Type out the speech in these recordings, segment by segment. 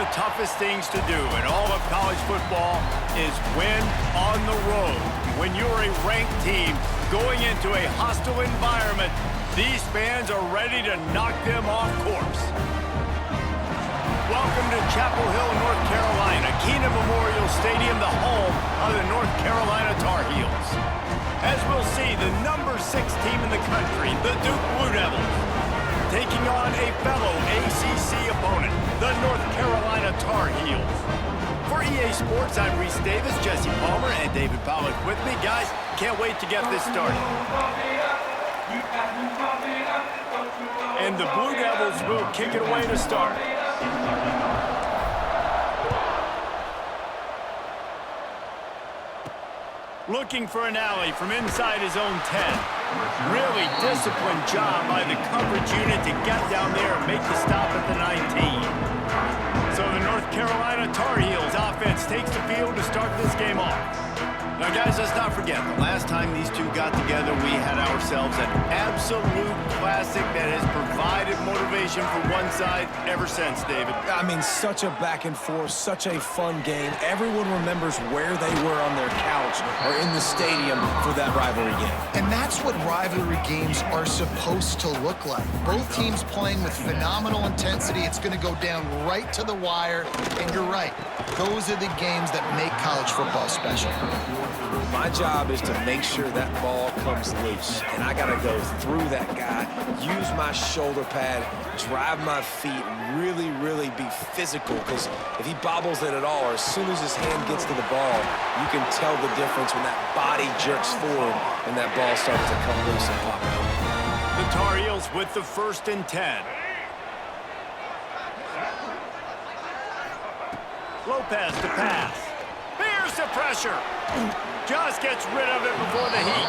the toughest things to do in all of college football is win on the road. When you're a ranked team going into a hostile environment, these fans are ready to knock them off course. Welcome to Chapel Hill, North Carolina, Keenan Memorial Stadium, the home of the North Carolina Tar Heels. As we'll see, the number 6 team in the country, the Duke Blue Devils, taking on a fellow ACC opponent, the North Carolina Tar Heels. For EA Sports, I'm Reese Davis, Jesse Palmer, and David Pollack with me. Guys, can't wait to get this started. And the Blue Devils will kick it away to start. Looking for an alley from inside his own 10. Really disciplined job by the coverage unit to get down there and make the stop at the 19. So the North Carolina Tar Heels offense takes the field to start this game off. Now, guys, let's not forget, the last time these two got together, we had ourselves an absolute classic that has provided motivation for one side ever since, David. I mean, such a back and forth, such a fun game. Everyone remembers where they were on their couch or in the stadium for that rivalry game. And that's what rivalry games are supposed to look like. Both teams playing with phenomenal intensity. It's going to go down right to the wire. And you're right, those are the games that make college football special. My job is to make sure that ball comes loose, and I got to go through that guy, use my shoulder pad, drive my feet, really be physical, because if he bobbles it at all, or as soon as his hand gets to the ball, you can tell the difference when that body jerks forward and that ball starts to come loose and pop out. The Tar Heels with the 1st and 10. Lopez to pass. Here's the pressure. Just gets rid of it before the heat.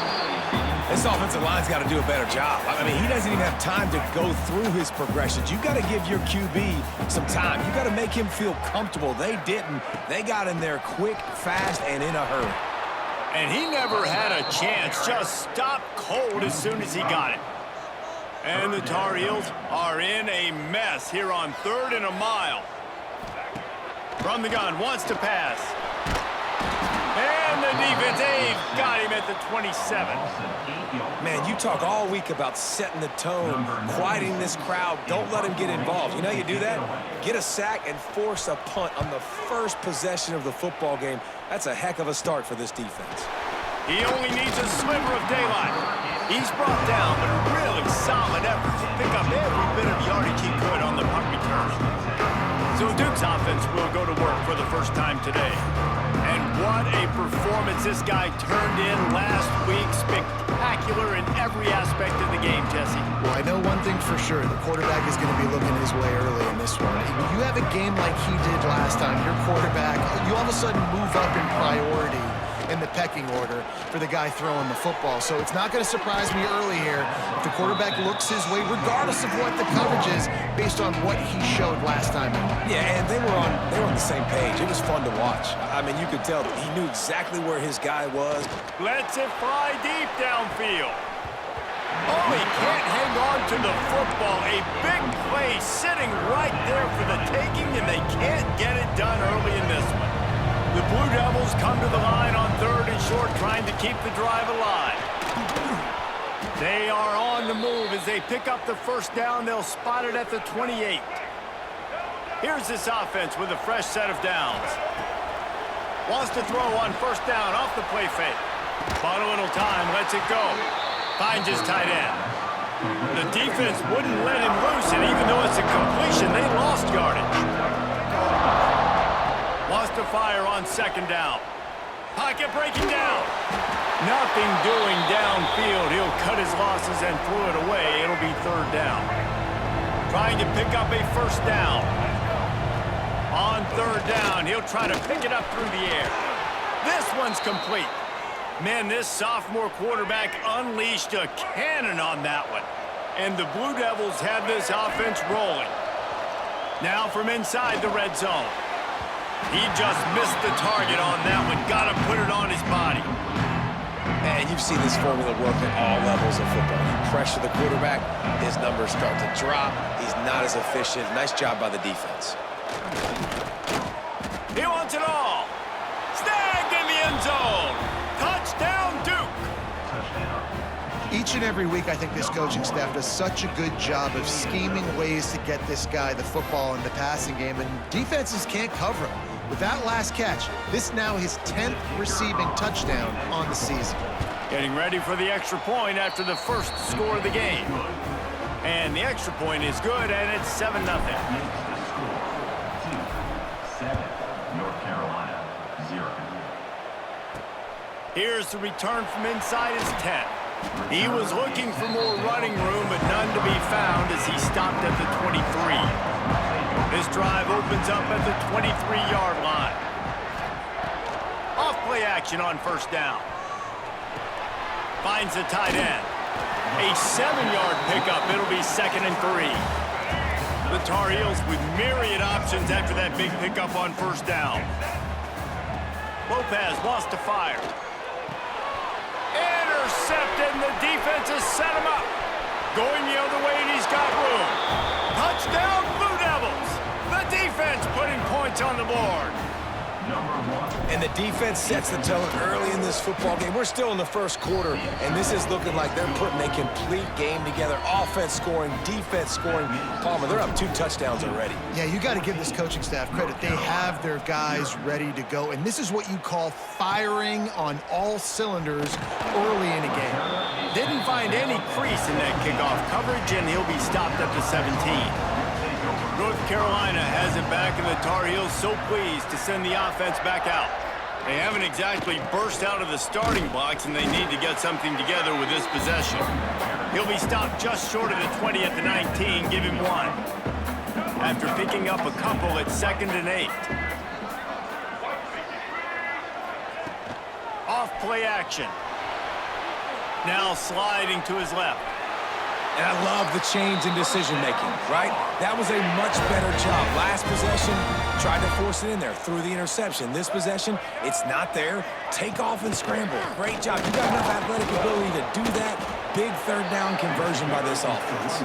This offensive line's got to do a better job. I mean, he doesn't even have time to go through his progressions. You got to give your QB some time. You got to make him feel comfortable. They didn't. They got in there quick, fast, and in a hurry. And he never had a chance. Just stopped cold as soon as he got it. And the Tar Heels are in a mess here on 3rd and a mile. From the gun, wants to pass. And the defense, they've got him at the 27. Man, you talk all week about setting the tone, quieting this crowd. Don't let him get involved. You know how you do that? Get a sack and force a punt on the first possession of the football game. That's a heck of a start for this defense. He only needs a sliver of daylight. He's brought down, but a really solid effort to pick up every bit of yardage he could on the punt return. So Duke's offense will go to work for the first time today. And what a performance this guy turned in last week. Spectacular in every aspect of the game, Jesse. Well, I know one thing for sure. The quarterback is going to be looking his way early in this one. When you have a game like he did last time, your quarterback, you all of a sudden move up in priority in the pecking order for the guy throwing the football. So it's not going to surprise me early here if the quarterback looks his way, regardless of what the coverage is, based on what he showed last time. Yeah, and they were on the same page. It was fun to watch. I mean, you could tell that he knew exactly where his guy was. Lets it fly deep downfield. Oh, he can't hang on to the football. A big play sitting right there for the taking, and they can't get it done early in this one. The Blue Devils come to the line on 3rd and short, trying to keep the drive alive. They are on the move as they pick up the 1st down. They'll spot it at the 28. Here's this offense with a fresh set of downs. Wants to throw on 1st down off the play fake. Bought a little time, lets it go. Finds his tight end. The defense wouldn't let him loose, and even though it's a completion, they lost yardage. Wants to fire on 2nd down. Pocket breaking down. Nothing doing downfield. He'll cut his losses and throw it away. It'll be 3rd down. Trying to pick up a 1st down. On 3rd down, he'll try to pick it up through the air. This one's complete. Man, this sophomore quarterback unleashed a cannon on that one. And the Blue Devils have this offense rolling. Now from inside the red zone. He just missed the target on that one. Got to put it on his body. And you've seen this formula work at all levels of football. You pressure the quarterback, his numbers start to drop. He's not as efficient. Nice job by the defense. He wants it all. Snagged in the end zone. Touchdown, Duke. Each and every week, I think this coaching staff does such a good job of scheming ways to get this guy the football in the passing game, and defenses can't cover him. With that last catch, this now his 10th receiving touchdown on the season. Getting ready for the extra point after the first score of the game. And the extra point is good, and it's 7-0. North Carolina, 0. Here's the return from inside his 10. He was looking for more running room, but none to be found as he stopped at the 23. This drive opens up at the 23-yard line. Off play action on first down. Finds the tight end. A 7-yard pickup. It'll be 2nd and 3. The Tar Heels with myriad options after that big pickup on first down. Lopez wants to fire. Intercepted, and the defense has set him up. Going the other way, and he's got room. Touchdown, Blue Devils. The defense putting points on the board. And the defense sets the tone early in this football game. We're still in the first quarter, and this is looking like they're putting a complete game together. Offense scoring, defense scoring. Palmer, they're up 2 touchdowns already. Yeah, you got to give this coaching staff credit. They have their guys ready to go, and this is what you call firing on all cylinders early in a game. Didn't find any crease in that kickoff coverage, and he'll be stopped up to 17. North Carolina has it back, and the Tar Heels so pleased to send the offense back out. They haven't exactly burst out of the starting blocks, and they need to get something together with this possession. He'll be stopped just short of the 20 at the 19, give him 1. After picking up a couple at 2nd and 8. Off play action. Now sliding to his left. And I love the change in decision-making, right? That was a much better job. Last possession, tried to force it in there, threw the interception. This possession, it's not there. Take off and scramble. Great job. You got enough athletic ability to do that. Big 3rd down conversion by this offense.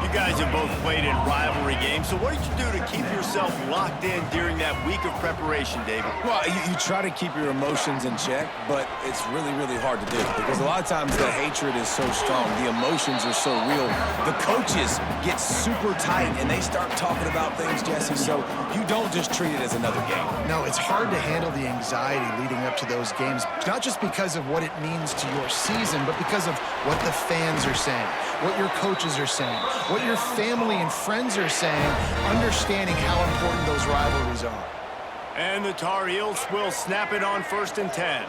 You guys have both played in rivalry games, so what did you do to keep yourself locked in during that week of preparation, David? Well, you try to keep your emotions in check, but it's really, really hard to do because a lot of times the hatred is so strong, the emotions are so real. The coaches get super tight and they start talking about things, Jesse, so you don't just treat it as another game. No, it's hard to handle the anxiety leading up to those games, not just because of what it means to your season, but because of what the fans are saying, what your coaches are saying, what your family and friends are saying, understanding how important those rivalries are. And the Tar Heels will snap it on 1st and 10.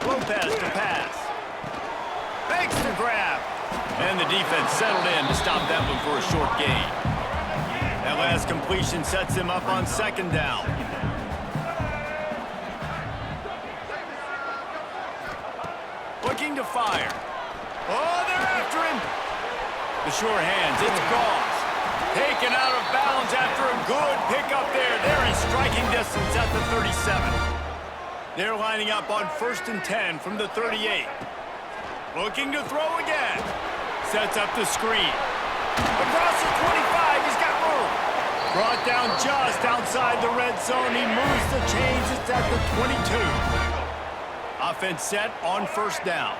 Lopez to pass. Makes the grab. And the defense settled in to stop that one for a short gain. That last completion sets him up on 2nd down. Looking to fire. Oh, they're after him. The sure hands, it's Goss. Taken out of bounds after a good pickup there. They're in striking distance at the 37. They're lining up on 1st and 10 from the 38. Looking to throw again. Sets up the screen. Across the 25, he's got room. Brought down just outside the red zone. He moves the chains. It's at the 22. Offense set on 1st down.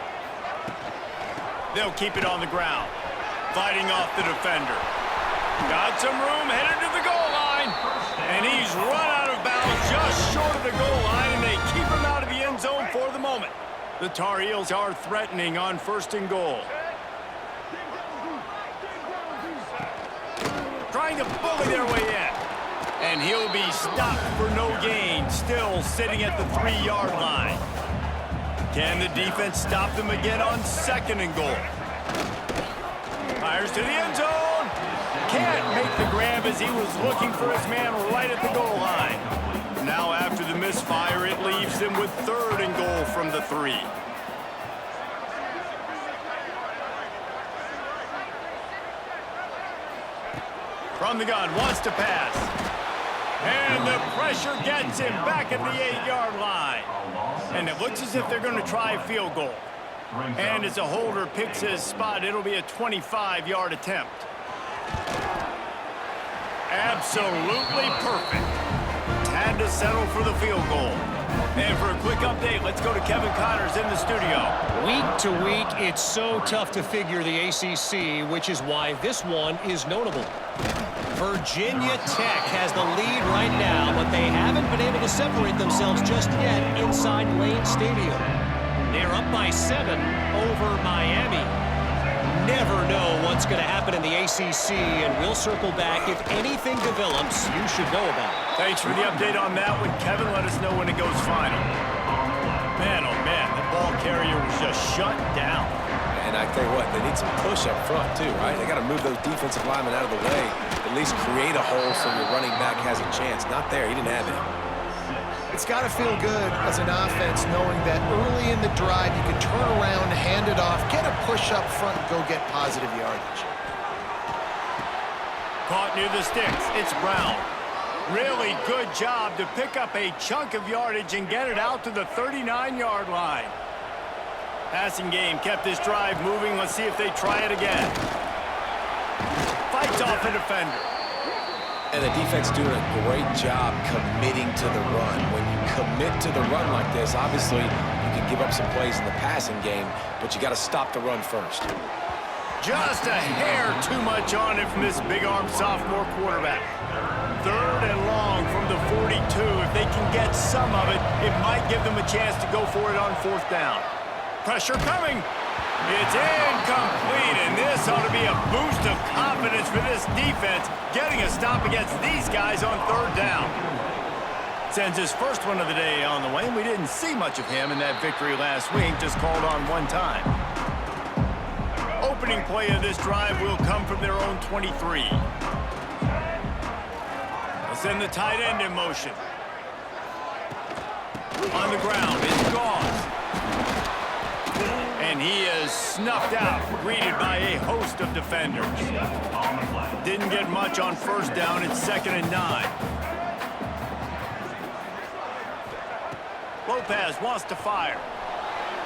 They'll keep it on the ground. Fighting off the defender. Got some room, headed to the goal line. And he's run out of bounds just short of the goal line, and they keep him out of the end zone for the moment. The Tar Heels are threatening on 1st and goal. Trying to bully their way in. And he'll be stopped for no gain, still sitting at the 3-yard line. Can the defense stop them again on 2nd and goal? Fires to the end zone. Can't make the grab as he was looking for his man right at the goal line. Now after the misfire, it leaves them with 3rd and goal from the 3. From the gun, wants to pass. And the pressure gets him back at the 8-yard line. And it looks as if they're going to try a field goal. And as a holder picks his spot, it'll be a 25-yard attempt. Absolutely perfect. Had to settle for the field goal. And for a quick update, let's go to Kevin Connors in the studio. Week to week, it's so tough to figure the ACC, which is why this one is notable. Virginia Tech has the lead right now, but they haven't been able to separate themselves just yet inside Lane Stadium. They're up by 7 over Miami. Never know what's going to happen in the ACC, and we'll circle back. If anything develops, you should know about it. Thanks for the update on that one, Kevin. Let us know when it goes final. Man, oh man, the ball carrier was just shut down. And I tell you what, they need some push up front too, right? They got to move those defensive linemen out of the way. At least create a hole so your running back has a chance. Not there. He didn't have it. It's got to feel good as an offense knowing that early in the drive you can turn around, hand it off, get a push up front, and go get positive yardage. Caught near the sticks. It's Brown. Really good job to pick up a chunk of yardage and get it out to the 39-yard line. Passing game kept this drive moving. Let's see if they try it again. Fights off a defender. And the defense doing a great job committing to the run. When you commit to the run like this, obviously you can give up some plays in the passing game, but you got to stop the run first. Just a hair too much on it from this big-armed sophomore quarterback. 3rd and long from the 42. If they can get some of it, it might give them a chance to go for it on 4th down. Pressure coming. It's incomplete, and this ought to be a boost of confidence for this defense, getting a stop against these guys on 3rd down. Sends his first one of the day on the way, and we didn't see much of him in that victory last week, just called on one time. Opening play of this drive will come from their own 23. They'll send the tight end in motion. On the ground, it's Gauze. And he is snuffed out, greeted by a host of defenders. Didn't get much on 1st down. It's 2nd and 9. Lopez wants to fire.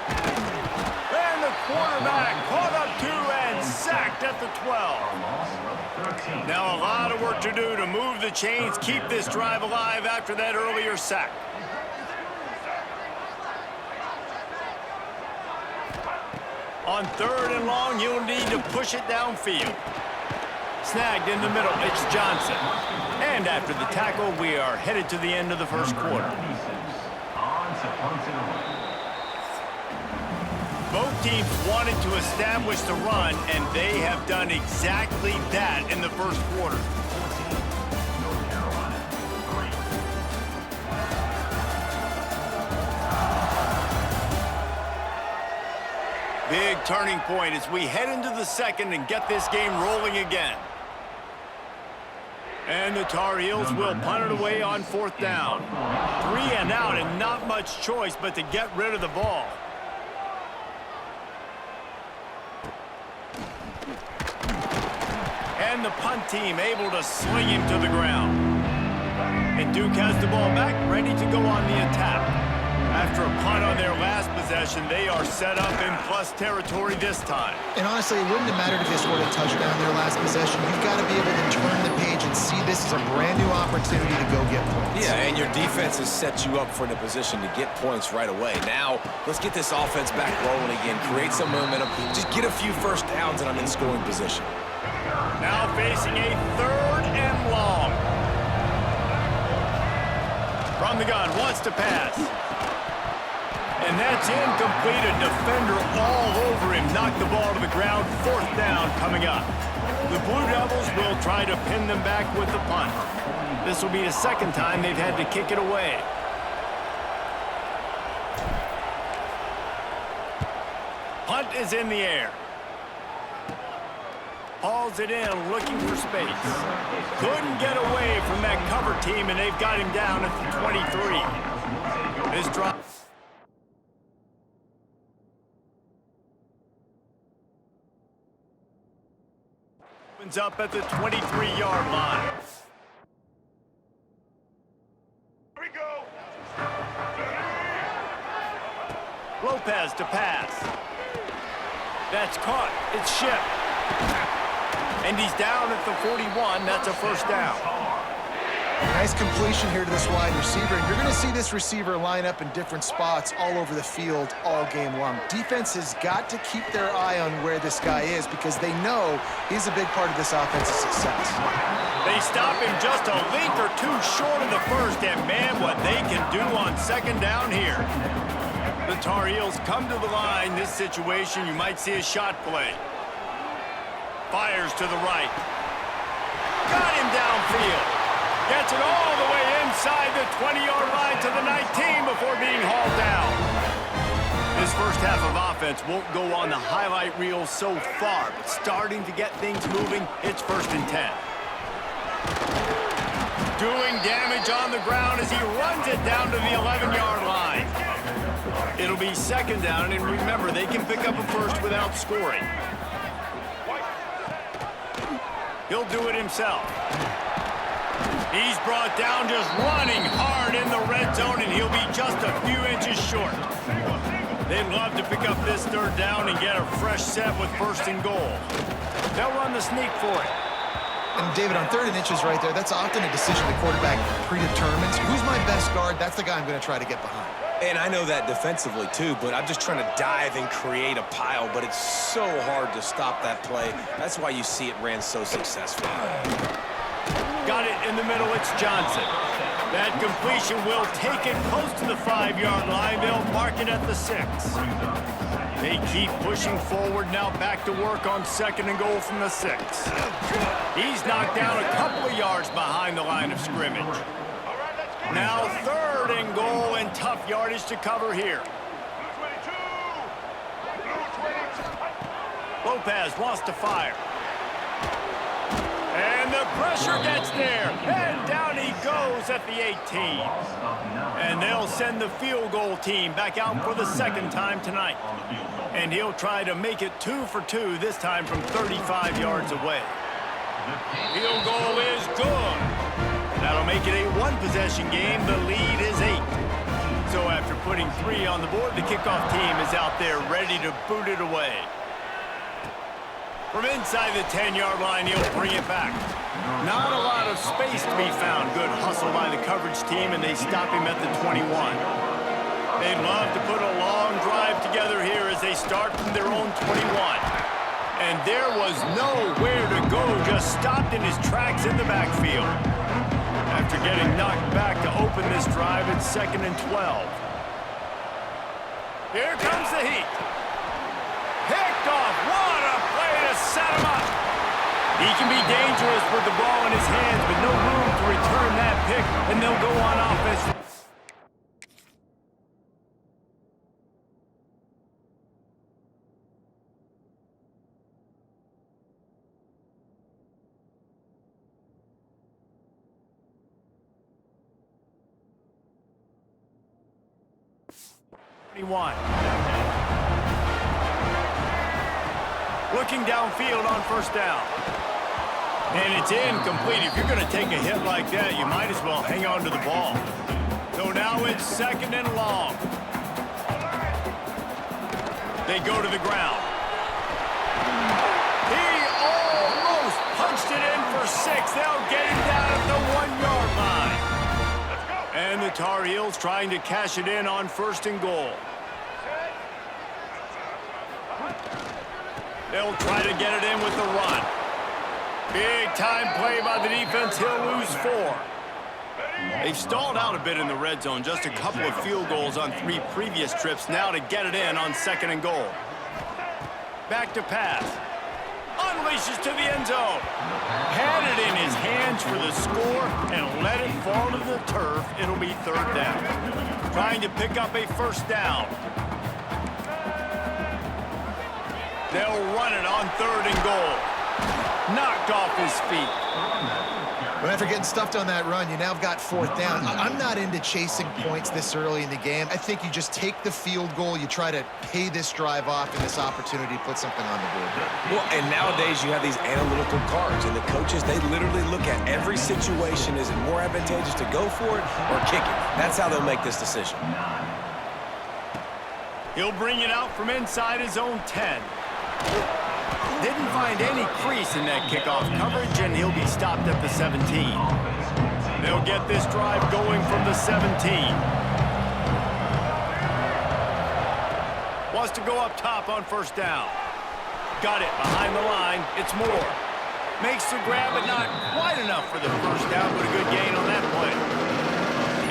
And the quarterback caught up 2 and sacked at the 12. Now a lot of work to do to move the chains, keep this drive alive after that earlier sack. On 3rd and long, you'll need to push it downfield. Snagged in the middle, it's Johnson. And after the tackle, we are headed to the end of the 1st quarter. Both teams wanted to establish the run, and they have done exactly that in the 1st quarter. Big turning point as we head into the 2nd and get this game rolling again. And the Tar Heels will punt it away on 4th down. 3 and out, and not much choice but to get rid of the ball. And the punt team able to sling him to the ground. And Duke has the ball back, ready to go on the attack. After a punt on their last possession, they are set up in plus territory this time. And honestly, it wouldn't have mattered if they scored a touchdown their last possession. You've got to be able to turn the page and see this as a brand new opportunity to go get points. Yeah, and your defense has set you up for the position to get points right away. Now, let's get this offense back rolling again, create some momentum, just get a few 1st downs, and I'm in scoring position. Now facing a 3rd and long. From the gun, wants to pass. And that's incomplete. A defender all over him. Knocked the ball to the ground. 4th down coming up. The Blue Devils will try to pin them back with the punt. This will be the 2nd time they've had to kick it away. Punt is in the air. Hauls it in, looking for space. Couldn't get away from that cover team, and they've got him down at the 23. This drop. Opens up at the 23-yard line. Here we go. Lopez to pass. That's caught. It's shipped. And he's down at the 41. That's a first down. Nice completion here to this wide receiver, and you're going to see this receiver line up in different spots all over the field all game long. Defense has got to keep their eye on where this guy is because they know he's a big part of this offense's success. They stop him just a length or two short of the first, and man, what they can do on second down here. The Tar Heels come to the line. This situation, you might see a shot play. Fires to the right. Got him downfield. Gets it all the way inside the 20-yard line to the 19 before being hauled down. This first half of offense won't go on the highlight reel so far, but starting to get things moving, it's 1st and 10. Doing damage on the ground as he runs it down to the 11-yard line. It'll be 2nd down, and remember, they can pick up a first without scoring. He'll do it himself. He's brought down just running hard in the red zone, and he'll be just a few inches short. They'd love to pick up this 3rd down and get a fresh set with 1st and goal. They'll run the sneak for it. And David, on 3rd and inches right there, that's often a decision the quarterback predetermines. Who's my best guard? That's the guy I'm going to try to get behind. And I know that defensively, too, but I'm just trying to dive and create a pile, but it's so hard to stop that play. That's why you see it ran so successfully. Got it in the middle, it's Johnson. That completion will take it close to the 5-yard line. They'll mark it at the 6. They keep pushing forward now, back to work on 2nd and goal from the 6. He's knocked down a couple of yards behind the line of scrimmage. Now 3rd and goal and tough yardage to cover here. Lopez wants to fire. And the pressure gets there. And down he goes at the 18. And they'll send the field goal team back out for the 2nd time tonight. And he'll try to make it 2 for 2, this time from 35 yards away. Field goal is good. That'll make it a 1-possession game. The lead is 8. So after putting 3 on the board, the kickoff team is out there ready to boot it away. From inside the 10-yard line, he'll bring it back. Not a lot of space to be found. Good hustle by the coverage team, and they stop him at the 21. They'd love to put a long drive together here as they start from their own 21. And there was nowhere to go, just stopped in his tracks in the backfield. After getting knocked back to open this drive, it's 2nd and 12. Here comes the heat. Picked off. What a play to set him up. He can be dangerous with the ball in his hands, but no room to return that pick, and they'll go on offense. Looking downfield on 1st down. And it's incomplete. If you're going to take a hit like that, you might as well hang on to the ball. So now it's 2nd and long. They go to the ground. He almost punched it in for 6. They'll get him down at the 1-yard line. And the Tar Heels trying to cash it in on 1st and goal. They'll try to get it in with the run. Big time play by the defense. He'll lose 4. They've stalled out a bit in the red zone. Just a couple of field goals on 3 previous trips. Now to get it in on 2nd and goal. Back to pass. Unleashes to the end zone. Had it in his hands for the score and let it fall to the turf. It'll be 3rd down. Trying to pick up a 1st down. They'll run it on 3rd and goal. Knocked off his feet. But after getting stuffed on that run, you now have got 4th down. I'm not into chasing points this early in the game. I think you just take the field goal, you try to pay this drive off, and this opportunity to put something on the board. Well, and nowadays you have these analytical cards, and the coaches, they literally look at every situation. Is it more advantageous to go for it or kick it? That's how they'll make this decision. He'll bring it out from inside his own 10. Didn't find any crease in that kickoff coverage, and he'll be stopped at the 17. They'll get this drive going from the 17. Wants to go up top on first down. Got it behind the line. It's Moore. Makes the grab, but not quite enough for the first down, but a good gain on that play.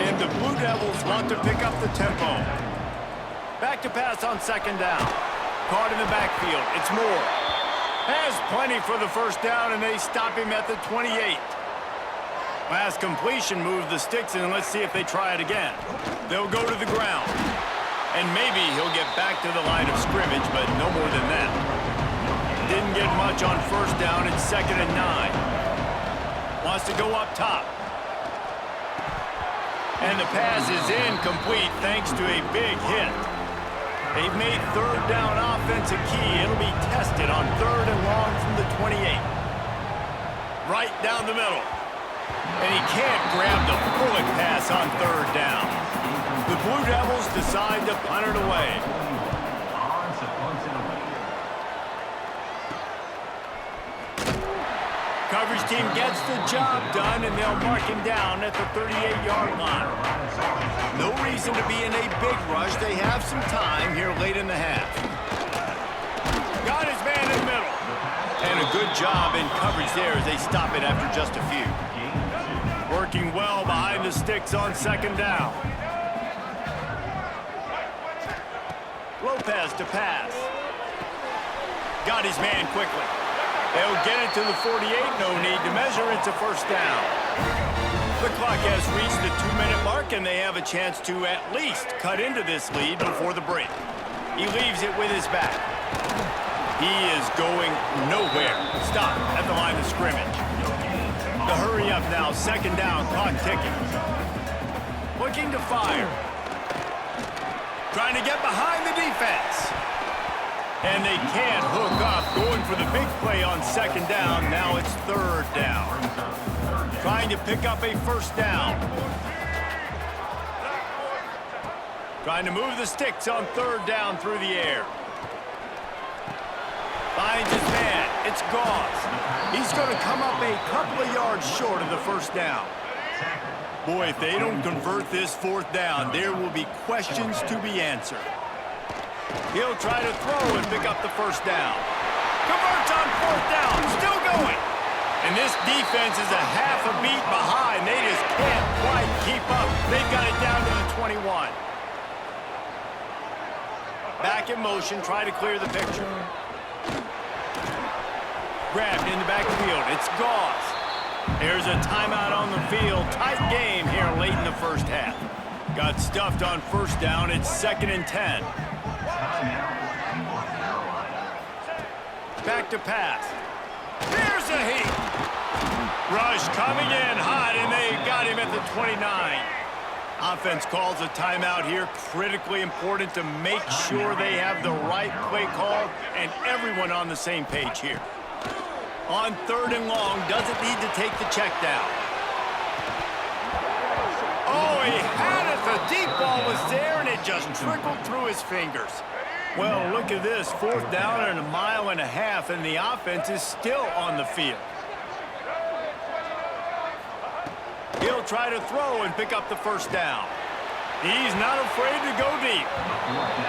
And the Blue Devils want to pick up the tempo. Back to pass on second down. Caught in the backfield. It's Moore. Has plenty for the first down, and they stop him at the 28. Last completion moved the sticks, and let's see if they try it again. They'll go to the ground. And maybe he'll get back to the line of scrimmage, but no more than that. Didn't get much on first down. It's 2nd and 9. Wants to go up top. And the pass is incomplete thanks to a big hit. They've made third down offense a key. It'll be tested on 3rd and long from the 28. Right down the middle. And he can't grab the bullet pass on 3rd down. The Blue Devils decide to punt it away. Coverage team gets the job done, and they'll mark him down at the 38-yard line. No reason to be in a big rush. They have some time here late in the half. Got his man in the middle. And a good job in coverage there as they stop it after just a few. Working well behind the sticks on second down. Lopez to pass. Got his man quickly. They'll get it to the 48. No need to measure. It's a first down. The clock has reached the 2-minute mark, and they have a chance to at least cut into this lead before the break. He leaves it with his back. He is going nowhere. Stop at the line of scrimmage. The hurry up now. Second down. Clock ticking. Looking to fire. Trying to get behind the defense. And they can't hook up. Going for the big play on second down. Now it's 3rd down. Trying to pick up a first down. Trying to move the sticks on 3rd down through the air. Finds his man. It's Gauze. He's going to come up a couple of yards short of the first down. Boy, if they don't convert this 4th down, there will be questions to be answered. He'll try to throw and pick up the first down. Converts on 4th down. Still going. And this defense is a half a beat behind. They just can't quite keep up. They've got it down to the 21. Back in motion. Try to clear the picture. Grabbed in the backfield. It's Gauze. There's a timeout on the field. Tight game here late in the first half. Got stuffed on first down. It's 2nd and 10. Back to pass. Here's a heat. Rush coming in hot, and they got him at the 29. Offense calls a timeout here. Critically important to make sure they have the right play call and everyone on the same page here. On 3rd and long, doesn't need to take the check down. Oh, he had it. The deep ball was there, and it just trickled through his fingers. Well, look at this. 4th down and 1.5 miles, and the offense is still on the field. He'll try to throw and pick up the first down. He's not afraid to go deep.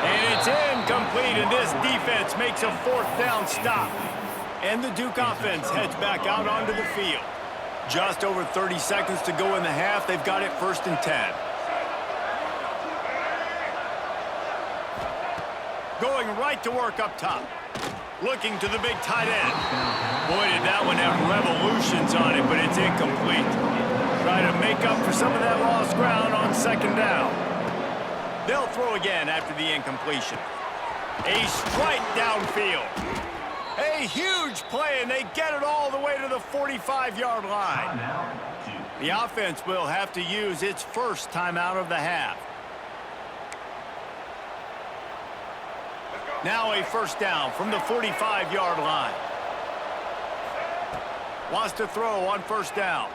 And it's incomplete, and this defense makes a 4th down stop. And the Duke offense heads back out onto the field. Just over 30 seconds to go in the half. They've got it 1st and 10. Going right to work up top. Looking to the big tight end. Boy, did that one have revolutions on it, but it's incomplete. Try to make up for some of that lost ground on second down. They'll throw again after the incompletion. A strike downfield. A huge play, and they get it all the way to the 45-yard line. The offense will have to use its first timeout of the half. Now a first down from the 45-yard line. Wants to throw on first down.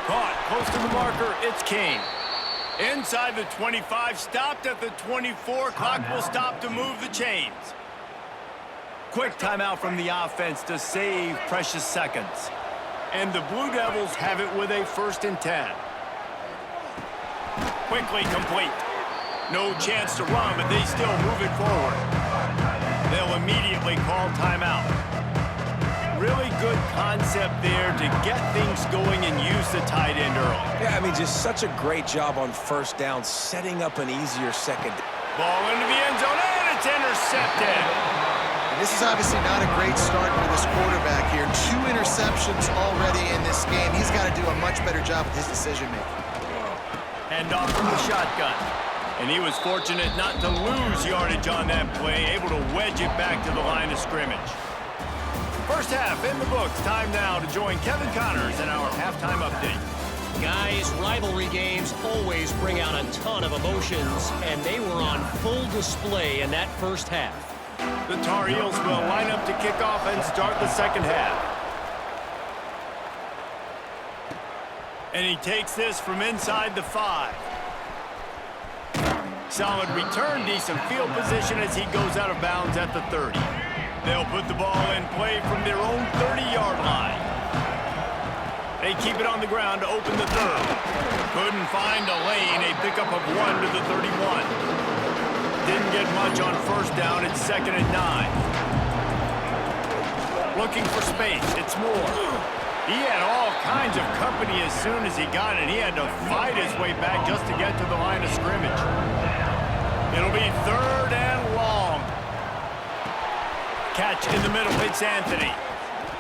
Caught close to the marker. It's King. Inside the 25, stopped at the 24. Clock will stop to move the chains. Quick timeout from the offense to save precious seconds. And the Blue Devils have it with a 1st and 10. Quickly complete. No chance to run, but they still move it forward. They'll immediately call timeout. Really good concept there to get things going and use the tight end early. Yeah, I mean, just such a great job on 1st down, setting up an easier second. Ball into the end zone, and it's intercepted. And this is obviously not a great start for this quarterback here. 2 interceptions already in this game. He's got to do a much better job with his decision-making. Hand off from the shotgun. And he was fortunate not to lose yardage on that play, able to wedge it back to the line of scrimmage. First half in the books. Time now to join Kevin Connors in our halftime update. Guys, rivalry games always bring out a ton of emotions, and they were on full display in that first half. The Tar Heels will line up to kick off and start the second half. And he takes this from inside the 5. Solid return, decent field position as he goes out of bounds at the 30. They'll put the ball in play from their own 30-yard line. They keep it on the ground to open the 3rd. Couldn't find a lane, a pickup of 1 to the 31. Didn't get much on 1st down, it's 2nd and 9. Looking for space, it's Moore. He had all kinds of company as soon as he got it. He had to fight his way back just to get to the line of scrimmage. It'll be 3rd and long. Catch in the middle, it's Anthony.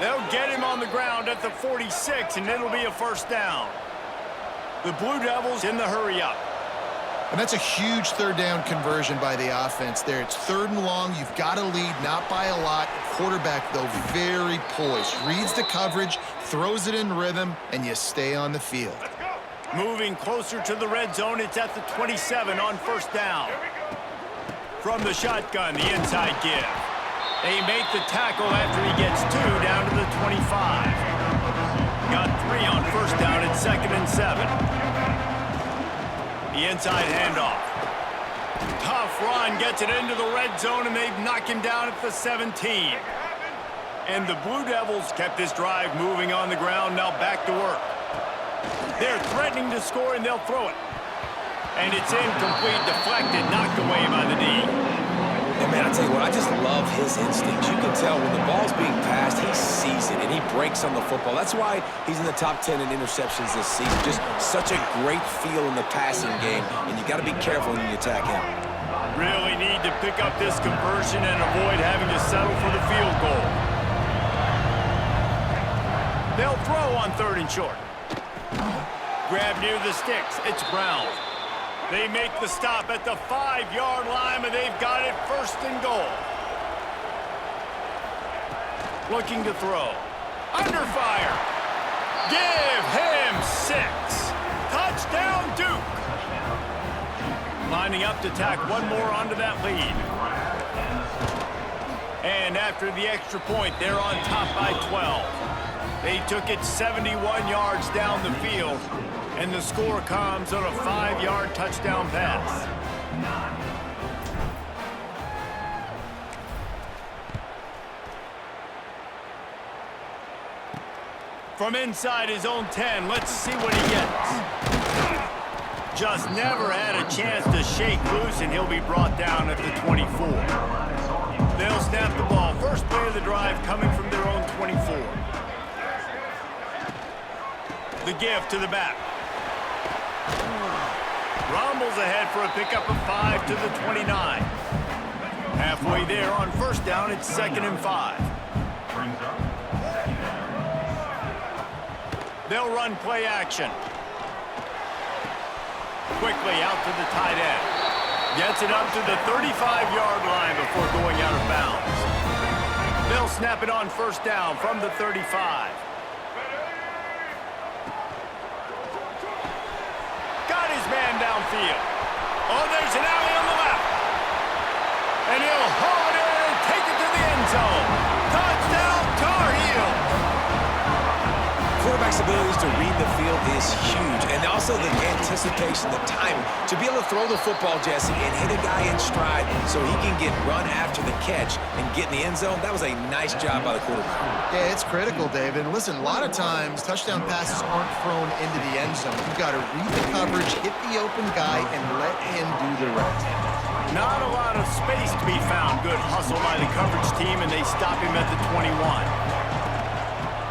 They'll get him on the ground at the 46, and it'll be a 1st down. The Blue Devils in the hurry-up. And that's a huge 3rd down conversion by the offense there. It's 3rd and long. You've got to lead, not by a lot. Quarterback, though, very poised. Reads the coverage, throws it in rhythm, and you stay on the field. Moving closer to the red zone, it's at the 27 on 1st down. From the shotgun, the inside give. They make the tackle after he gets 2 down to the 25. Got 3 on 1st down, it's 2nd and 7. The inside handoff. Tough run, gets it into the red zone, and they knock him down at the 17. And the Blue Devils kept this drive moving on the ground, now back to work. They're threatening to score, and they'll throw it. And it's incomplete, deflected, knocked away by the knee. And man, I tell you what, I just love his instincts. You can tell when the ball's being passed, he sees it, and he breaks on the football. That's why he's in the top 10 in interceptions this season. Just such a great feel in the passing game, and you got to be careful when you attack him. Really need to pick up this conversion and avoid having to settle for the field goal. They'll throw on 3rd and short. Grab near the sticks, it's Brown. They make the stop at the 5-yard line, but they've got it 1st and goal. Looking to throw. Under fire. Give him 6. Touchdown, Duke. Lining up to tack one more onto that lead. And after the extra point, they're on top by 12. They took it 71 yards down the field. And the score comes on a 5-yard touchdown pass. From inside his own 10, let's see what he gets. Just never had a chance to shake loose, and he'll be brought down at the 24. They'll snap the ball. First play of the drive coming from their own 24. The give to the back. Rumbles ahead for a pickup of 5 to the 29. Halfway there on 1st down, it's 2nd and 5. They'll run play action. Quickly out to the tight end. Gets it up to the 35-yard line before going out of bounds. They'll snap it on 1st down from the 35. Man downfield. Oh, there's an alley on the left. And he'll haul it in and take it to the end zone. Touchdown, Tar Heels. Quarterbacks have abilities to read the field is huge. And also the anticipation, the timing. To be able to throw the football, Jesse, and hit a guy in stride so he can get run after the catch and get in the end zone, that was a nice job by the quarterback. Yeah, it's critical, David. And listen, a lot of times touchdown passes aren't thrown into the end zone. You've got to read the coverage, hit the open guy, and let him do the rest. Not a lot of space to be found. Good hustle by the coverage team, and they stop him at the 21.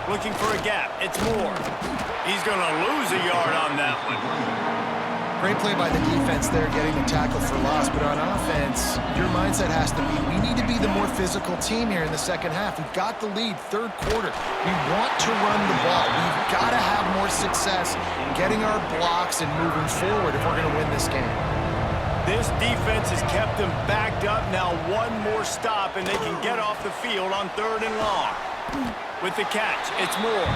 Looking for a gap. It's Moore. He's going to lose a yard on that one. Great play by the defense there, getting the tackle for loss. But on offense, your mindset has to be, we need to be the more physical team here in the second half. We've got the lead, third quarter. We want to run the ball. We've got to have more success getting our blocks and moving forward if we're going to win this game. This defense has kept them backed up. Now one more stop, and they can get off the field on 3rd and long. With the catch, it's Moore.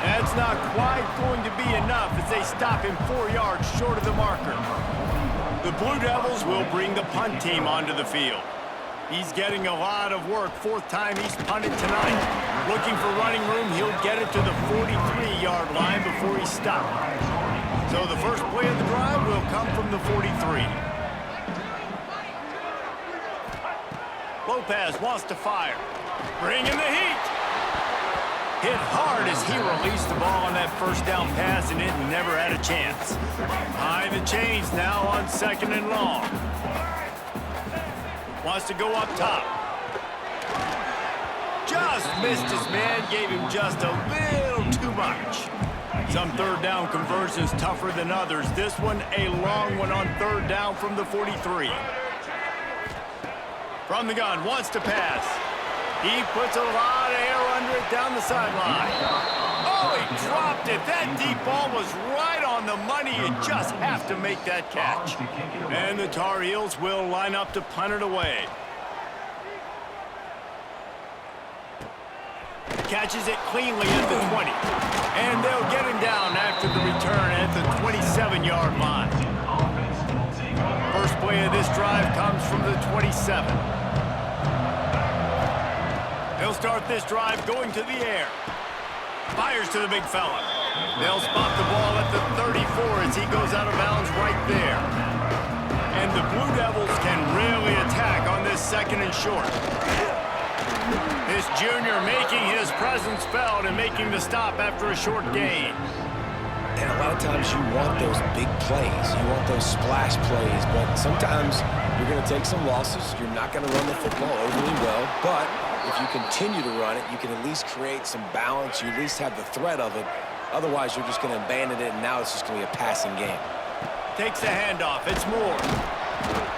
That's not quite going to be enough as they stop him 4 yards short of the marker. The Blue Devils will bring the punt team onto the field. He's getting a lot of work. 4th time he's punted tonight. Looking for running room, he'll get it to the 43-yard line before he's stopped. So the first play of the drive will come from the 43. Lopez wants to fire. Bring in the heat. Hit hard as he released the ball on that first down pass, and it never had a chance. High the chains now on 2nd and long. Wants to go up top. Just missed his man, gave him just a little too much. Some 3rd down conversions tougher than others. This one a long one on 3rd down from the 43. From the gun, wants to pass. He puts a lot of air under it down the sideline. Oh, he dropped it. That deep ball was right on the money. You just have to make that catch. And the Tar Heels will line up to punt it away. Catches it cleanly at the 20. And they'll get him down after the return at the 27-yard line. First play of this drive comes from the 27. He'll start this drive going to the air. Fires to the big fella. They'll spot the ball at the 34 as he goes out of bounds right there. And the Blue Devils can really attack on this 2nd and short. This junior making his presence felt and making the stop after a short gain. And a lot of times you want those big plays. You want those splash plays. But sometimes you're going to take some losses. You're not going to run the football overly well. But if you continue to run it, you can at least create some balance. You at least have the threat of it. Otherwise, you're just going to abandon it, and now it's just going to be a passing game. Takes the handoff. It's Moore.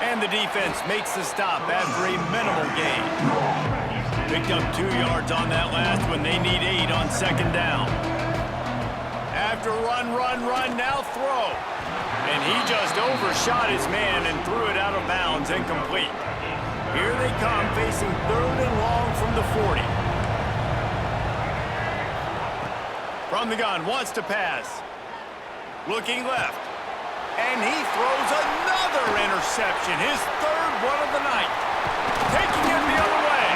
And the defense makes the stop after a minimal gain. Picked up 2 yards on that last one. They need 8 on 2nd down. After run, now throw. And he just overshot his man and threw it out of bounds, incomplete. Here they come, facing 3rd and long from the 40. From the gun, wants to pass. Looking left. And he throws another interception, his 3rd one of the night. Taking it the other way.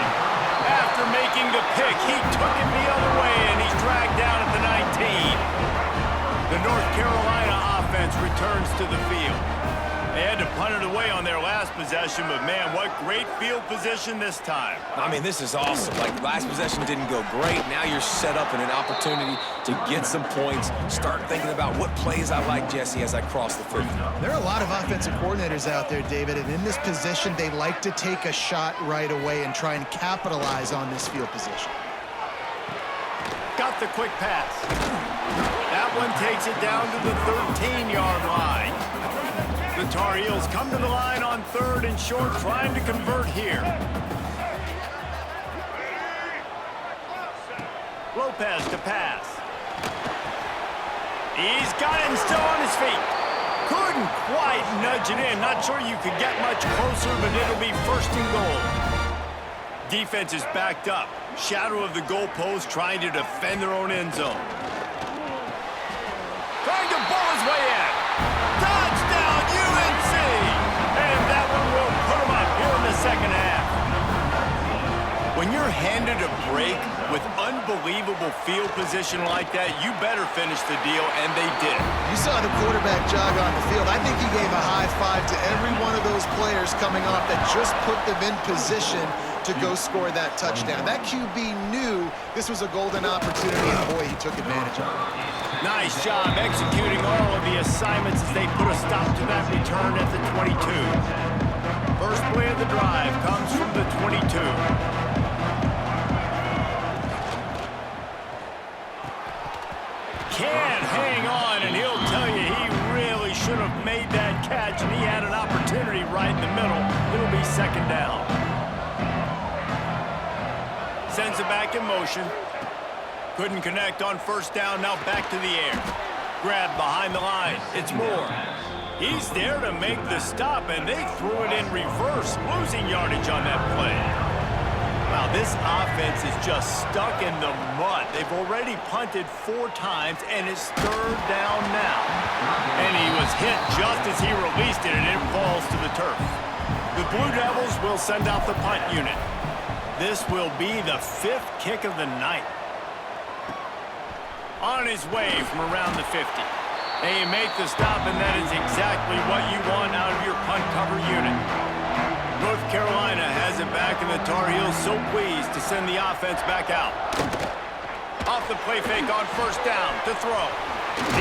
After making the pick, he took it the other way, and he's dragged down at the 19. The North Carolina offense returns to the field. They had to punt it away on their last possession, but man, what great field position this time. I mean, this is awesome. Like, last possession didn't go great. Now you're set up in an opportunity to get some points. Start thinking about what plays I like, Jesse, as I cross the field. There are a lot of offensive coordinators out there, David, and in this position, they like to take a shot right away and try and capitalize on this field position. Got the quick pass. That one takes it down to the 13-yard line. The Tar Heels come to the line on 3rd and short, trying to convert here. Lopez to pass. He's got it and still on his feet. Couldn't quite nudge it in. Not sure you could get much closer, but it'll be 1st and goal. Defense is backed up. Shadow of the goalpost, trying to defend their own end zone. Trying to bowl his way in. Touchdown, UNC! And that one will put them up here in the 2nd half. When you're handed a break, With unbelievable field position like that, you better finish the deal, and they did. You saw the quarterback jog on the field. I think he gave a high five to every one of those players coming off that just put them in position to go score that touchdown. That QB knew this was a golden opportunity, and boy, he took advantage of it. Nice job executing all of the assignments as they put a stop to that return at the 22. First play of the drive comes from the 22. Can't hang on, and he'll tell you he really should have made that catch, and he had an opportunity right in the middle. It'll be second down. Sends it back in motion. Couldn't connect on first down, now back to the air. Grab behind the line. It's Moore. He's there to make the stop, and they threw it in reverse, losing yardage on that play. Wow, this offense is just stuck in the mud. They've already punted 4 times, and it's third down now. And he was hit just as he released it, and it falls to the turf. The Blue Devils will send out the punt unit. This will be the 5th kick of the night. On his way from around the 50. They make the stop, and that is exactly what you want out of your punt cover unit. North Carolina has it back, and the Tar Heels so pleased to send the offense back out. Off the play fake on first down to throw.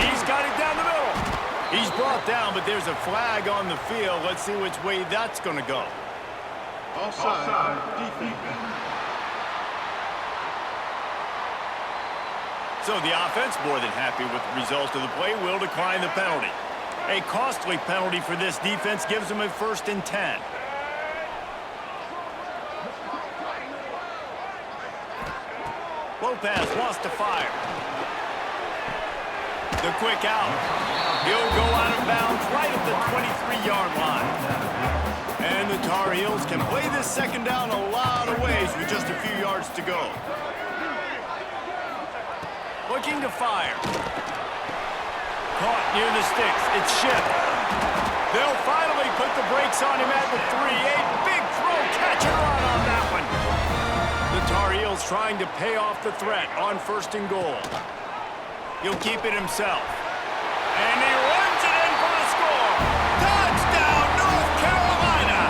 He's got it down the middle. He's brought down, but there's a flag on the field. Let's see which way that's going to go. Offside. Defense. So the offense, more than happy with the result of the play, will decline the penalty. A costly penalty for this defense gives them a 1st and 10. Lopez wants to fire. The quick out. He'll go out of bounds right at the 23-yard line. And the Tar Heels can play this second down a lot of ways with just a few yards to go. Looking to fire. Caught near the sticks. It's Shipp. They'll finally put the brakes on him at the 3. A big throw, catch and run on that one. The Tar Heels trying to pay off the threat on 1st and goal. He'll keep it himself. And he runs it in for the score. Touchdown, North Carolina!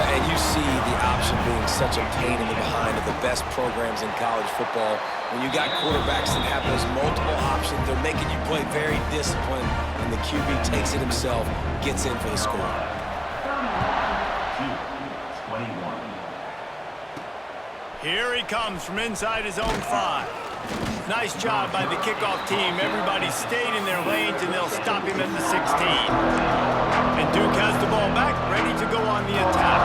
And you see the option being such a pain in the behind of the best programs in college football. When you got quarterbacks that have those multiple options, they're making you play very disciplined, and the QB takes it himself, gets in for the score. 21. Here he comes from inside his own 5. Nice job by the kickoff team. Everybody stayed in their lanes, and they'll stop him at the 16. And Duke has the ball back, ready to go on the attack.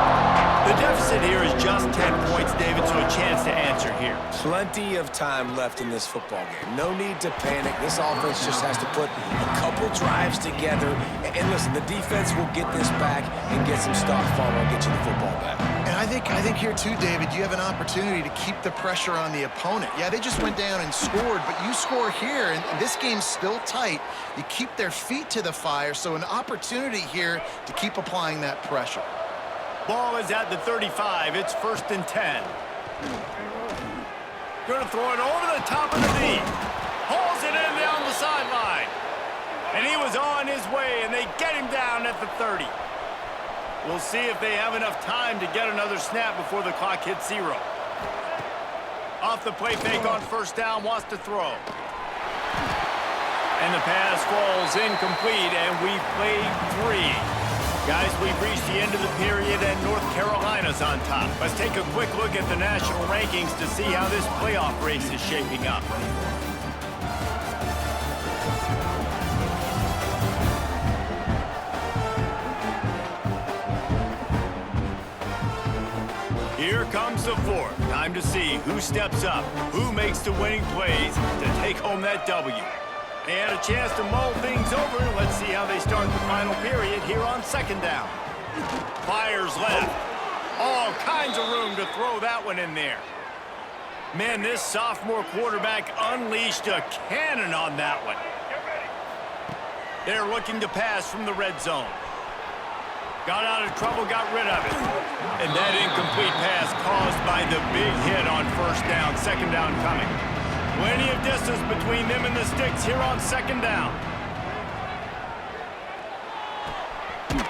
The deficit here is just 10 points, David, so a chance to answer here. Plenty of time left in this football game. No need to panic. This offense just has to put a couple drives together. And listen, the defense will get this back and get some stops following and get you the football back. And I think here too, David, you have an opportunity to keep the pressure on the opponent. Yeah, they just went down and scored, but you score here, and this game's still tight. You keep their feet to the fire, so an opportunity here to keep applying that pressure. Ball is at the 35. It's 1st and 10. Going to throw it over the top of the knee. Hauls it in down the sideline. And he was on his way, and they get him down at the 30. We'll see if they have enough time to get another snap before the clock hits 0. Off the play fake on first down, wants to throw. And the pass falls incomplete, and we've played 3. Guys, we've reached the end of the period, and North Carolina's on top. Let's take a quick look at the national rankings to see how this playoff race is shaping up. Here comes the 4th. Time to see who steps up, who makes the winning plays to take home that W. They had a chance to mull things over. Let's see how they start the final period here on 2nd down. Fires left. All kinds of room to throw that one in there. Man, this sophomore quarterback unleashed a cannon on that one. They're looking to pass from the red zone. Got out of trouble, got rid of it. And that incomplete pass caused by the big hit on first down. Second down coming. Plenty of distance between them and the sticks here on second down.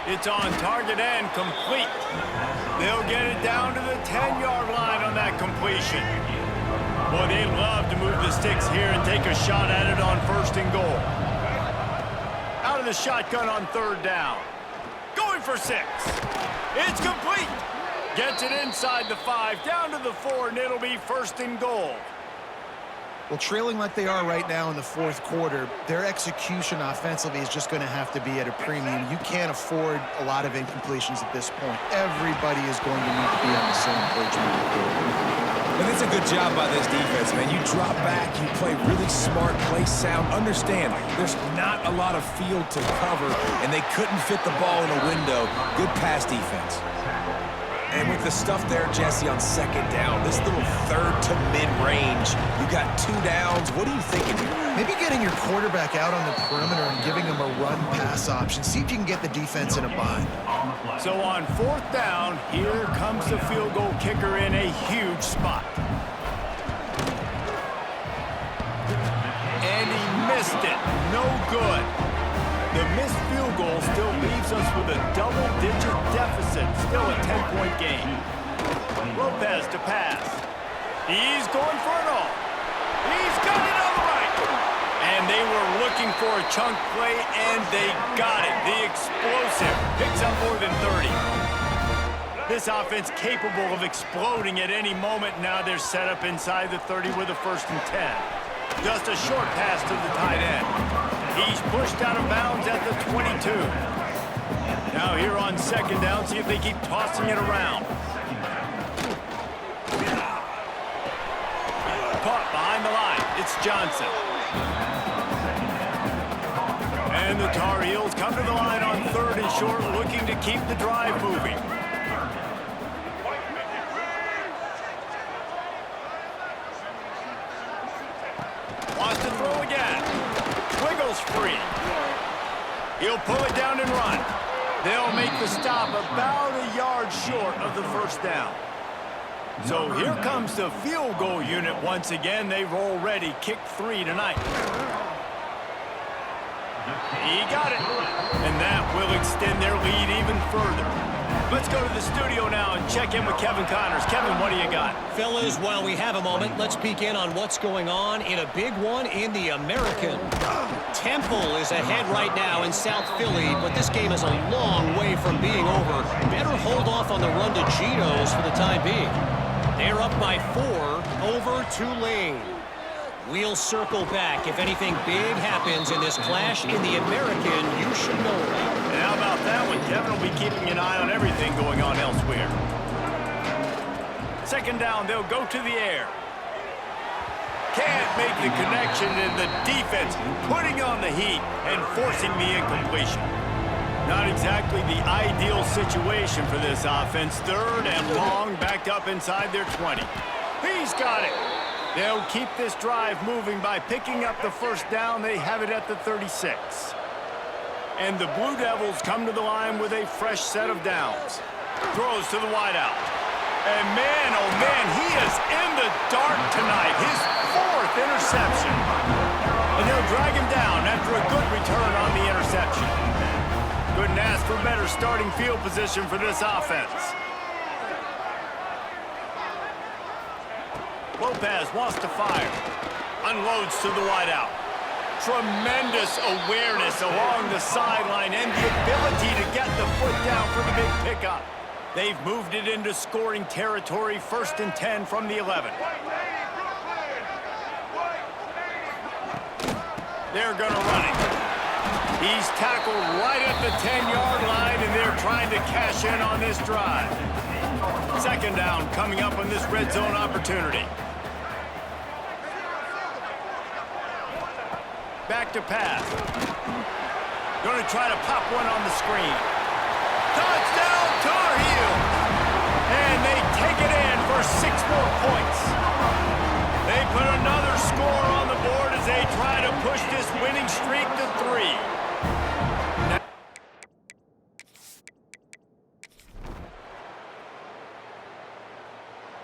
It's on target and complete. They'll get it down to the 10-yard line on that completion. Boy, they'd love to move the sticks here and take a shot at it on first and goal. Out of the shotgun on third down. Going for 6. It's complete. Gets it inside the 5, down to the 4, and it'll be first and goal. Well, trailing like they are right now in the fourth quarter, their execution offensively is just going to have to be at a premium. You can't afford a lot of incompletions at this point. Everybody is going to need to be on the same page moving forward. And it's a good job by this defense, man. You drop back, you play really smart, play sound. Understand, there's not a lot of field to cover, and they couldn't fit the ball in a window. Good pass defense. And with the stuff there, Jesse, on second down, this little third to mid-range, you got 2 downs. What are you thinking here? Maybe getting your quarterback out on the perimeter and giving him a run-pass option. See if you can get the defense in a bind. So on fourth down, here comes the field goal kicker in a huge spot. And he missed it. No good. The missed field goal still leaves us with a double-digit deficit. Still a 10-point game. Lopez to pass. He's going for it all. He's got it on the right. And they were looking for a chunk play, and they got it. The explosive picks up more than 30. This offense capable of exploding at any moment. Now they're set up inside the 30 with a 1st and 10. Just a short pass to the tight end. He's pushed out of bounds at the 22. Now here on second down, see if they keep tossing it around. Caught behind the line. It's Johnson. And the Tar Heels come to the line on 3rd and short, looking to keep the drive moving. Wants to throw again. Wiggles free. He'll pull it down and run. They'll make the stop about a yard short of the first down. So here comes the field goal unit once again. They've already kicked 3 tonight. He got it. And that will extend their lead even further. Let's go to the studio now and check in with Kevin Connors. Kevin, what do you got? Fellas, while we have a moment, let's peek in on what's going on in a big one in the American. Temple is ahead right now in South Philly, but this game is a long way from being over. Better hold off on the run to Geno's for the time being. They're up by 4 over Tulane. We'll circle back. If anything big happens in this clash in the American, you should know about. And how about that one? Kevin will be keeping an eye on everything going on elsewhere. Second down, they'll go to the air. Can't make the connection, and the defense putting on the heat and forcing the incompletion. Not exactly the ideal situation for this offense. 3rd and long, backed up inside their 20. He's got it. They'll keep this drive moving by picking up the first down. They have it at the 36. And the Blue Devils come to the line with a fresh set of downs. Throws to the wideout. And man, oh man, he is in the dark tonight. His 4th interception. And they'll drag him down after a good return on the interception. Couldn't ask for better starting field position for this offense. Lopez wants to fire. Unloads to the wideout. Tremendous awareness along the sideline and the ability to get the foot down for the big pickup. They've moved it into scoring territory. 1st and 10 from the 11. They're going to run it. He's tackled right at the 10-yard line, and they're trying to cash in on this drive. Second down coming up on this red zone opportunity. Back to pass. Going to try to pop one on the screen. Touchdown, Tar Heels! And they take it in for 6 more points. They put another score on the board as they try to push this winning streak to 3.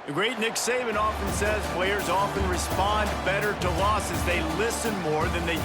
The great Nick Saban often says players often respond better to losses. They listen more than they do